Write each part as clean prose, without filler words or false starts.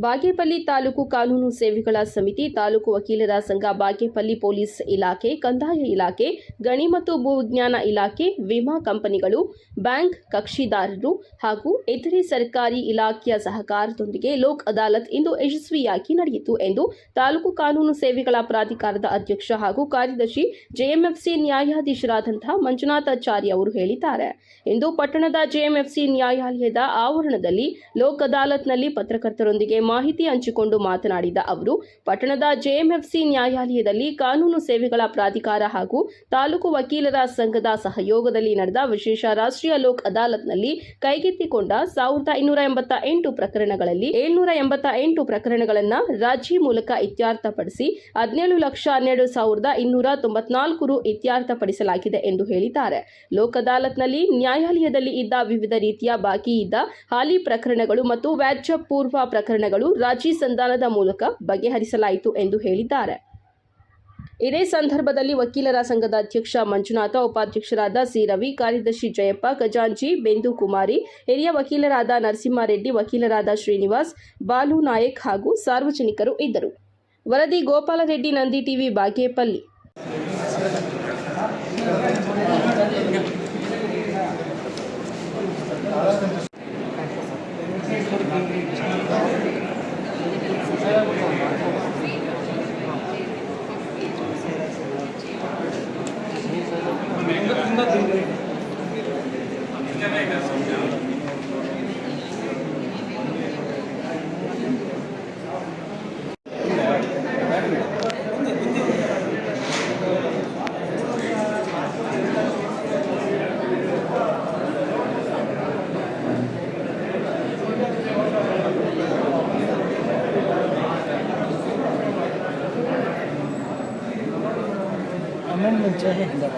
ಬಾಗೇಪಲ್ಲಿ ತಾಲೂಕು ಕಾನೂನು ಸೇವೆಗಳ ಸಮಿತಿ, ತಾಲೂಕು ವಕೀಲರ ಸಂಘ, ಬಾಗೇಪಲ್ಲಿ ಪೊಲೀಸ್ ಇಲಾಖೆ, ಕಂದಾಯ ಇಲಾಖೆ, ಗಣಿ ಮತ್ತು ಭೂವಿಜ್ಞಾನ ಇಲಾಖೆ, ವಿಮಾ ಕಂಪನಿಗಳು, ಬ್ಯಾಂಕ್ ಕಕ್ಷಿದಾರರು ಹಾಗೂ ಇತರೆ ಸರ್ಕಾರಿ ಇಲಾಖೆಯ ಸಹಕಾರದೊಂದಿಗೆ ಲೋಕ್ ಅದಾಲತ್ ಇಂದು ಯಶಸ್ವಿಯಾಗಿ ನಡೆಯಿತು ಎಂದು ತಾಲೂಕು ಕಾನೂನು ಸೇವೆಗಳ ಪ್ರಾಧಿಕಾರದ ಅಧ್ಯಕ್ಷ ಹಾಗೂ ಕಾರ್ಯದರ್ಶಿ ಜೆಎಂಎಫ್ಸಿ ನ್ಯಾಯಾಧೀಶರಾದಂತಹ ಮಂಜುನಾಥಾಚಾರ್ಯ ಅವರು ಹೇಳಿದ್ದಾರೆ. ಇಂದು ಪಟ್ಟಣದ ಜೆಎಂಎಫ್ಸಿ ನ್ಯಾಯಾಲಯದ ಆವರಣದಲ್ಲಿ ಲೋಕ್ ಅದಾಲತ್ನಲ್ಲಿ ಪತ್ರಕರ್ತರೊಂದಿಗೆ ಮಾಹಿತಿ ಹಂಚಿಕೊಂಡು ಮಾತನಾಡಿದ ಅವರು, ಪಟ್ಟಣದ ಜೆಎಂಎಫ್ಸಿ ನ್ಯಾಯಾಲಯದಲ್ಲಿ ಕಾನೂನು ಸೇವೆಗಳ ಪ್ರಾಧಿಕಾರ ಹಾಗೂ ತಾಲೂಕು ವಕೀಲರ ಸಂಘದ ಸಹಯೋಗದಲ್ಲಿ ನಡೆದ ವಿಶೇಷ ರಾಷ್ಟ್ರೀಯ ಲೋಕ್ ಅದಾಲತ್ನಲ್ಲಿ ಕೈಗೆತ್ತಿಕೊಂಡ 1288 ಪ್ರಕರಣಗಳಲ್ಲಿ 788 ಪ್ರಕರಣಗಳನ್ನು ರಾಜಿ ಮೂಲಕ ಇತ್ಯರ್ಥಪಡಿಸಿ 17,12,294 ರು ಇತ್ಯರ್ಥಪಡಿಸಲಾಗಿದೆ ಎಂದು ಹೇಳಿದ್ದಾರೆ. ಲೋಕ್ ಅದಾಲತ್ನಲ್ಲಿ ನ್ಯಾಯಾಲಯದಲ್ಲಿ ಇದ್ದ ವಿವಿಧ ರೀತಿಯ ಬಾಕಿ ಇದ್ದ ಹಾಲಿ ಪ್ರಕರಣಗಳು ಮತ್ತು ವ್ಯಾಜ್ಯ ಪೂರ್ವ ಪ್ರಕರಣಗಳು ರಾಜಿ ಸಂಧಾನದ ಮೂಲಕ ಬಗೆಹರಿಸಲಾಯಿತು ಎಂದು ಹೇಳಿದ್ದಾರೆ. ಇದೇ ಸಂದರ್ಭದಲ್ಲಿ ವಕೀಲರ ಸಂಘದ ಅಧ್ಯಕ್ಷ ಮಂಜುನಾಥ, ಉಪಾಧ್ಯಕ್ಷರಾದ ಸಿ ರವಿ, ಕಾರ್ಯದರ್ಶಿ ಜಯಪ್ಪ, ಖಜಾಂಚಿ ಬಿಂದು ಕುಮಾರಿ, ಹಿರಿಯ ವಕೀಲರಾದ ನರಸಿಂಹಾರೆಡ್ಡಿ, ವಕೀಲರಾದ ಶ್ರೀನಿವಾಸ್, ಬಾಲು ನಾಯಕ್ ಹಾಗೂ ಸಾರ್ವಜನಿಕರು ಇದ್ದರು. ವರದಿ ಗೋಪಾಲರೆಡ್ಡಿ, ನಂದಿ ಟಿವಿ, ಬಾಗೇಪಲ್ಲಿ. అమెండ్మెంట్ చేసేసిందా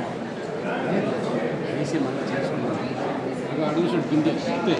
అడ్మిషన్ కింద అంతే.